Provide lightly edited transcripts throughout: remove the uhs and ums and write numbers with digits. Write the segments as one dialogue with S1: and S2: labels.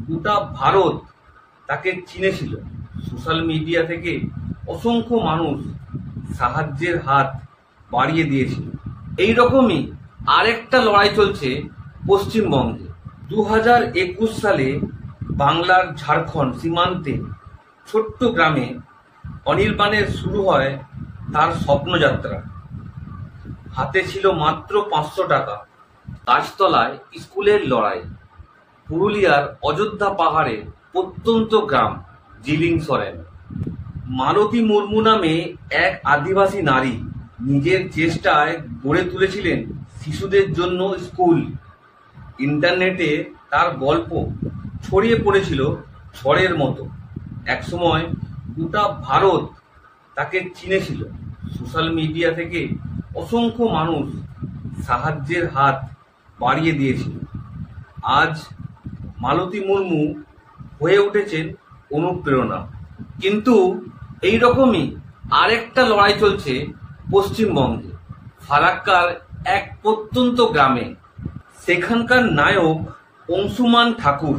S1: গোটা ভারত তাকে চিনেছিল। Social media থেকে অসংখ্য মানুষ সাহায্যের হাত বাড়িয়ে দিয়েছিল। এই রকমই আরেকটা লড়াই চলছে পশ্চিমবঙ্গে। 2021 সালে বাংলার ঝাড়খণ্ড সীমান্তে ছোট্ট গ্রামে অনির্বাণের শুরু হয় তার স্বপ্নযাত্রা। হাতে ছিল মাত্র 500 টাকা। গাছতলায় স্কুলের লড়াই। পুরুলিয়ার অযোধ্যা পাহাড়ে প্রত্যন্ত গ্রাম জিলিং সরেন। মালতী মুর্মু নামে এক আদিবাসী নারী নিজের চেষ্টায় গড়ে তুলেছিলেন শিশুদের জন্য স্কুল। ইন্টারনেটে তার গল্প ছড়িয়ে পড়েছিল ঝড়ের মতো। একসময় গোটা ভারত তাকে চিনেছিল। সোশ্যাল মিডিয়া থেকে অসংখ্য মানুষ সাহায্যের হাত বাড়িয়ে দিয়েছিল। আজ মালতী মুর্মু হয়ে উঠেছেন অনুপ্রেরণা। কিন্তু এই রকমই আরেকটা লড়াই চলছে পশ্চিমবঙ্গে, ফারাক্কার এক প্রত্যন্ত গ্রামে। সেখানকার নায়ক অংশুমান ঠাকুর।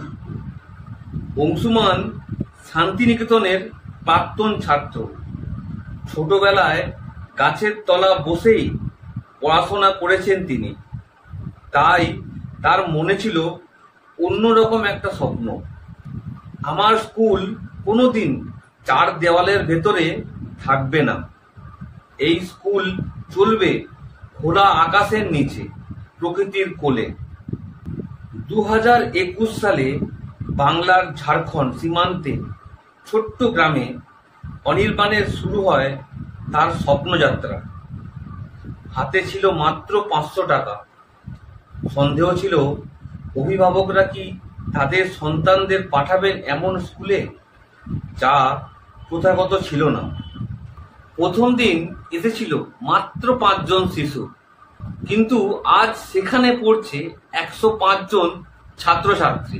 S1: অংশুমান শান্তিনিকেতনের প্রাক্তন ছাত্র। ছোটবেলায় গাছের তলা বসেই পড়াশোনা করেছেন তিনি। তাই তার মনে ছিল অন্যরকম একটা স্বপ্ন। আমার স্কুল কোনোদিন 4 দেওয়ালের ভেতরে থাকবে না। এই স্কুল চলবে খোলা আকাশের নিচে, প্রকৃতির কোলে। 2021 সালে বাংলার ঝাড়খণ্ড সীমান্তে ছোট্ট গ্রামে অনির্বাণের শুরু হয় তার স্বপ্নযাত্রা। হাতে ছিল মাত্র 500 টাকা। সন্দেহ ছিল অভিভাবকরা কি তাদের সন্তানদের পাঠাবেন এমন স্কুলে যা প্রথাগত ছিল না। প্রথম দিন এসেছিল মাত্র 5 জন শিশু, কিন্তু আজ সেখানে পড়ছে 105 জন ছাত্রছাত্রী।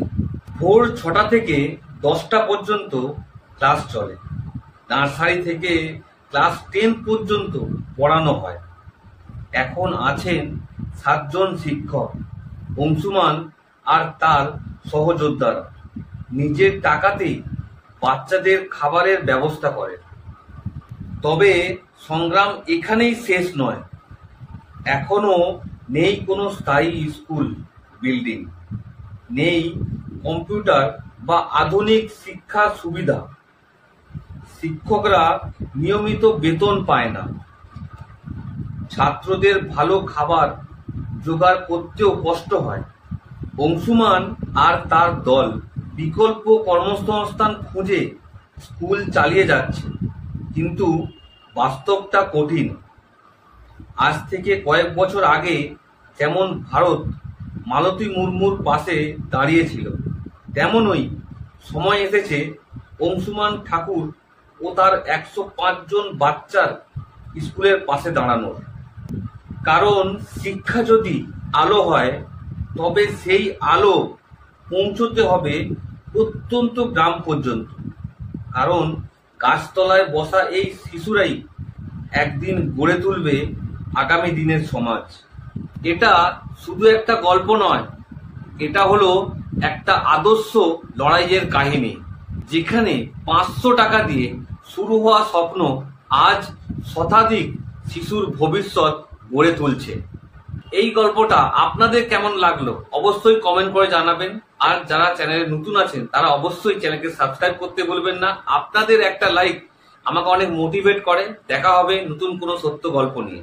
S1: ভোর 6টা থেকে 10টা পর্যন্ত ক্লাস চলে। নার্সারি থেকে ক্লাস 10 পর্যন্ত পড়ানো হয়। এখন আছেন 7 জন শিক্ষক। অংশুমান আর তার সহযোদ্ধারা নিজের টাকাতেই বাচ্চাদের খাবারের ব্যবস্থা করে। তবে সংগ্রাম এখানেই শেষ নয়। এখনো নেই কোনো স্থায়ী স্কুল বিল্ডিং, নেই কম্পিউটার বা আধুনিক শিক্ষার সুবিধা। শিক্ষকরা নিয়মিত বেতন পায় না। ছাত্রদের ভালো খাবার জোগাড় করতেও কষ্ট হয়। অংশুমান আর তার দল বিকল্প কর্মসংস্থান খুঁজে স্কুল চালিয়ে যাচ্ছে, কিন্তু বাস্তবটা কঠিন। আজ থেকে কয়েক বছর আগে যেমন ভারত মালতী মুর্মুর পাশে দাঁড়িয়েছিল, তেমনই সময় এসেছে অংশুমান ঠাকুর ও তার 105 জন বাচ্চার স্কুলের পাশে দাঁড়ানোর। কারণ শিক্ষা যদি আলো হয়, তবে সেই আলো পৌঁছতে হবে প্রত্যন্ত গ্রাম পর্যন্ত। কারণ গাছতলায় বসা এই শিশুরাই একদিন গড়ে তুলবে আগামী দিনের সমাজ। এটা শুধু একটা গল্প নয়, এটা হলো একটা আদর্শ লড়াইয়ের কাহিনী, যেখানে 500 টাকা দিয়ে শুরু হওয়া স্বপ্ন আজ শতাধিক শিশুর ভবিষ্যৎ গড়ে তুলছে। এই গল্পটা আপনাদের কেমন লাগলো অবশ্যই কমেন্ট করে জানাবেন। আর যারা চ্যানেলে নতুন আছেন তারা অবশ্যই চ্যানেলকে সাবস্ক্রাইব করতে বলবেন না। আপনাদের একটা লাইক আমাকে অনেক মোটিভেট করে। দেখা হবে নতুন কোনো সত্য গল্প নিয়ে।